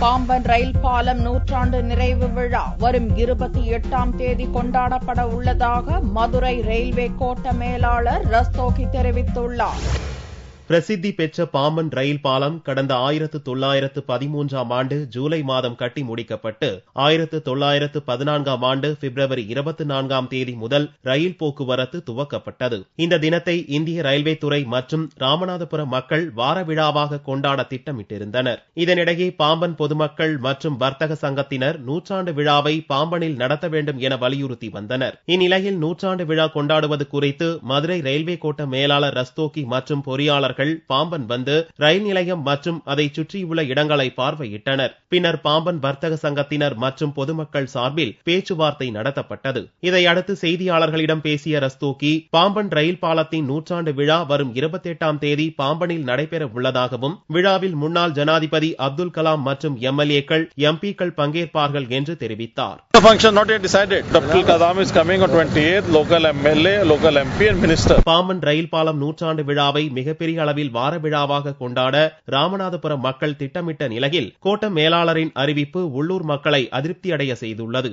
பாம்பன் ரயில் பாலம் நூற்றாண்டு நிறைவு விழா வரும் 28ஆம் தேதி கொண்டாடப்பட உள்ளதாக மதுரை ரயில்வே கோட்ட மேலாளர் ரஸ்தோகி தெரிவித்துள்ளார். பிரசித்தி பெற்ற பாம்பன் ரயில் பாலம் கடந்த 1913ஆம் ஆண்டு ஜூலை மாதம் கட்டி முடிக்கப்பட்டு 1914ஆம் ஆண்டு பிப்ரவரி 24ஆம் தேதி முதல் ரயில் போக்குவரத்து துவக்கப்பட்டது. இந்த தினத்தை இந்திய ரயில்வே துறை மற்றும் ராமநாதபுரம் மக்கள் வார விழாவாக கொண்டாட திட்டமிட்டிருந்தனர். இதனிடையே பாம்பன் பொதுமக்கள் மற்றும் வர்த்தக சங்கத்தினர் நூற்றாண்டு விழாவை பாம்பனில் நடத்த வேண்டும் என வலியுறுத்தி வந்தனர். இந்நிலையில் நூற்றாண்டு விழா கொண்டாடுவது குறித்து மதுரை ரயில்வே கோட்ட மேலாளர் ரஸ்தோகி மற்றும் பொறியாளர் பாம்பன் வந்து ரயில் நிலையம் மற்றும் அதை சுற்றியுள்ள இடங்களை பார்வையிட்டனர். பின்னர் பாம்பன் வர்த்தக சங்கத்தினர் மற்றும் பொதுமக்கள் சார்பில் பேச்சுவார்த்தை நடத்தப்பட்டது. இதையடுத்து செய்தியாளர்களிடம் பேசிய ரஸ்தோகி, பாம்பன் ரயில் பாலத்தின் நூற்றாண்டு விழா வரும் 28ஆம் தேதி பாம்பனில் நடைபெற உள்ளதாகவும் விழாவில் முன்னாள் ஜனாதிபதி அப்துல் கலாம் மற்றும் எம்எல்ஏக்கள் எம்பிக்கள் பங்கேற்பார்கள் என்று தெரிவித்தார். பாம்பன் ரயில் பாலம் நூற்றாண்டு விழாவை மிகப்பெரிய அளவில் வார விழாவாக கொண்டாட ராமநாதபுரம் மக்கள் திட்டமிட்ட நிலையில் கோட்ட மேலாளரின் அறிவிப்பு உள்ளூர் மக்களை அதிருப்தியடைய செய்துள்ளது.